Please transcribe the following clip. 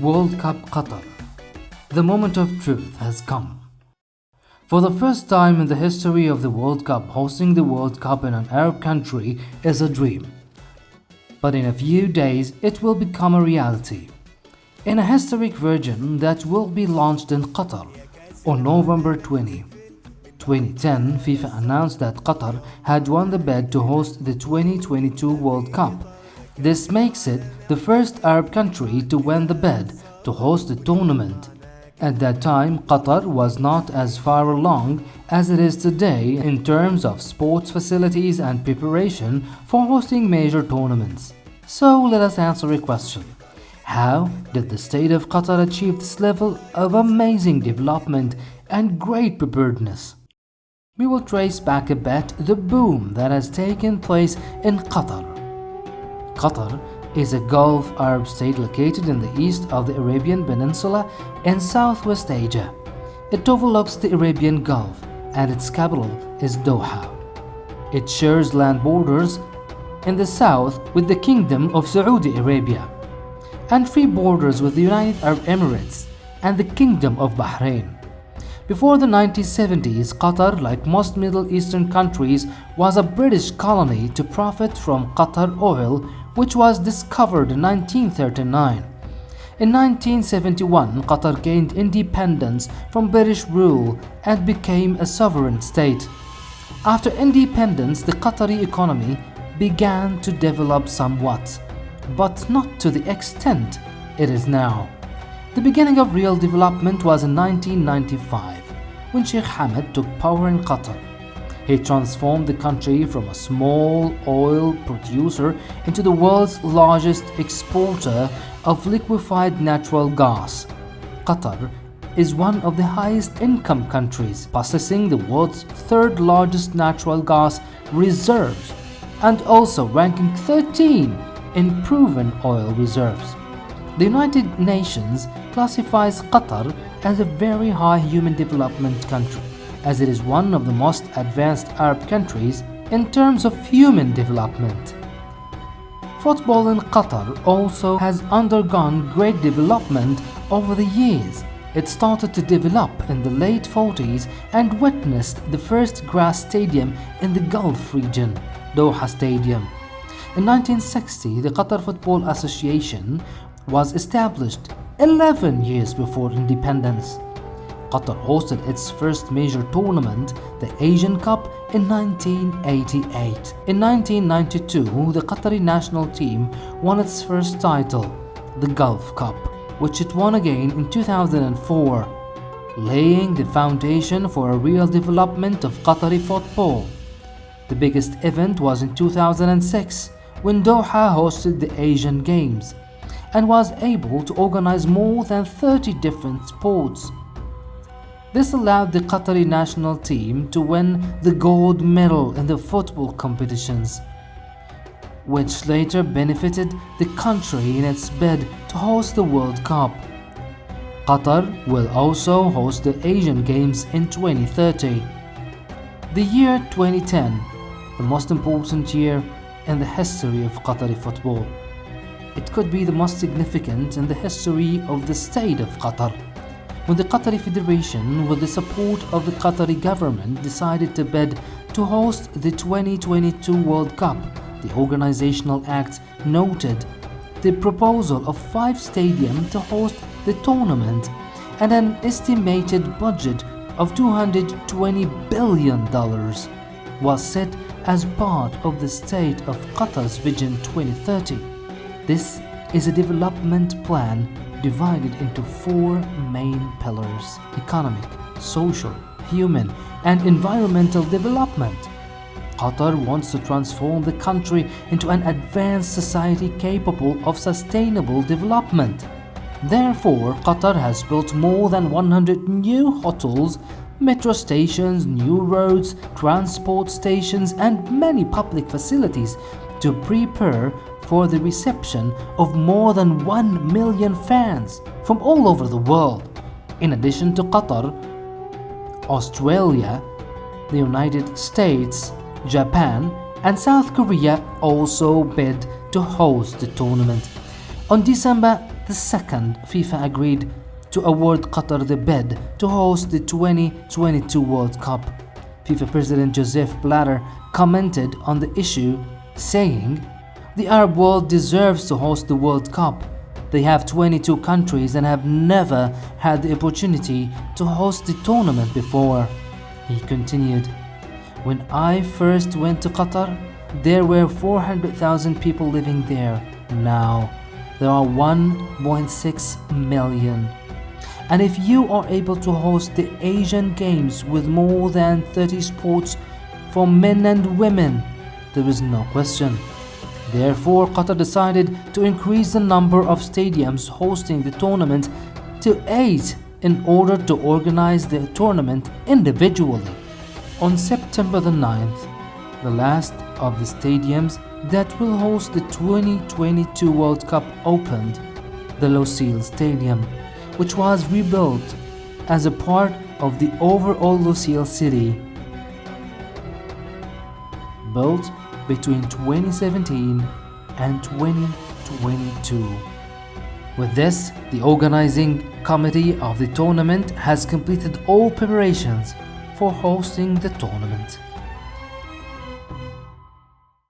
World Cup Qatar. The moment of truth has come. For the first time in the history of the World Cup, hosting the World Cup in an Arab country is a dream. But in a few days, it will become a reality. In a historic version that will be launched in Qatar on November 20. 2010, FIFA announced that Qatar had won the bid to host the 2022 World Cup. This makes it the first Arab country to win the bid to host the tournament. At that time, Qatar was not as far along as it is today in terms of sports facilities and preparation for hosting major tournaments. So let us answer a question. How did the state of Qatar achieve this level of amazing development and great preparedness? We will trace back a bit the boom that has taken place in Qatar. Qatar is a Gulf Arab state located in the east of the Arabian Peninsula in Southwest Asia. It overlooks the Arabian Gulf and its capital is Doha. It shares land borders in the south with the Kingdom of Saudi Arabia and free borders with the United Arab Emirates and the Kingdom of Bahrain. Before the 1970s, Qatar, like most Middle Eastern countries, was a British colony to profit from Qatar oil, which was discovered in 1939. In 1971, Qatar gained independence from British rule and became a sovereign state. After independence, the Qatari economy began to develop somewhat, but not to the extent it is now. The beginning of real development was in 1995, when Sheikh Hamad took power in Qatar. He transformed the country from a small oil producer into the world's largest exporter of liquefied natural gas. Qatar is one of the highest income countries, possessing the world's third largest natural gas reserves and also ranking 13 in proven oil reserves. The United Nations classifies Qatar as a very high human development country, as it is one of the most advanced Arab countries in terms of human development. Football in Qatar also has undergone great development over the years. It started to develop in the late 40s and witnessed the first grass stadium in the Gulf region, Doha Stadium. In 1960, the Qatar Football Association was established 11 years before independence. Qatar hosted its first major tournament, the Asian Cup, in 1988. In 1992, the Qatari national team won its first title, the Gulf Cup, which it won again in 2004, laying the foundation for a real development of Qatari football. The biggest event was in 2006, when Doha hosted the Asian Games and was able to organize more than 30 different sports. This allowed the Qatari national team to win the gold medal in the football competitions, which later benefited the country in its bid to host the World Cup. Qatar will also host the Asian Games in 2030. The year 2010, the most important year in the history of Qatari football. It could be the most significant in the history of the state of Qatar, when the Qatari Federation, with the support of the Qatari government, decided to bid to host the 2022 World Cup. The Organizational Act noted the proposal of 5 stadiums to host the tournament and an estimated budget of $220 billion was set as part of the state of Qatar's Vision 2030. This is a development plan divided into 4 main pillars: economic, social, human, and environmental development. Qatar wants to transform the country into an advanced society capable of sustainable development. Therefore, Qatar has built more than 100 new hotels, metro stations, new roads, transport stations, and many public facilities to prepare for the reception of more than 1 million fans from all over the world. In addition to Qatar, Australia, the United States, Japan, and South Korea also bid to host the tournament. On December the 2nd, FIFA agreed to award Qatar the bid to host the 2022 World Cup. FIFA President Joseph Blatter commented on the issue, saying, "The Arab world deserves to host the World Cup. They have 22 countries and have never had the opportunity to host the tournament before." He continued, "When I first went to Qatar, there were 400,000 people living there. Now, there are 1.6 million. And if you are able to host the Asian Games with more than 30 sports for men and women, there is no question." Therefore, Qatar decided to increase the number of stadiums hosting the tournament to 8 in order to organize the tournament individually. On September the 9th, the last of the stadiums that will host the 2022 World Cup opened, the Lusail Stadium, which was rebuilt as a part of the overall Lusail city, built between 2017 and 2022. With this, the organizing committee of the tournament has completed all preparations for hosting the tournament.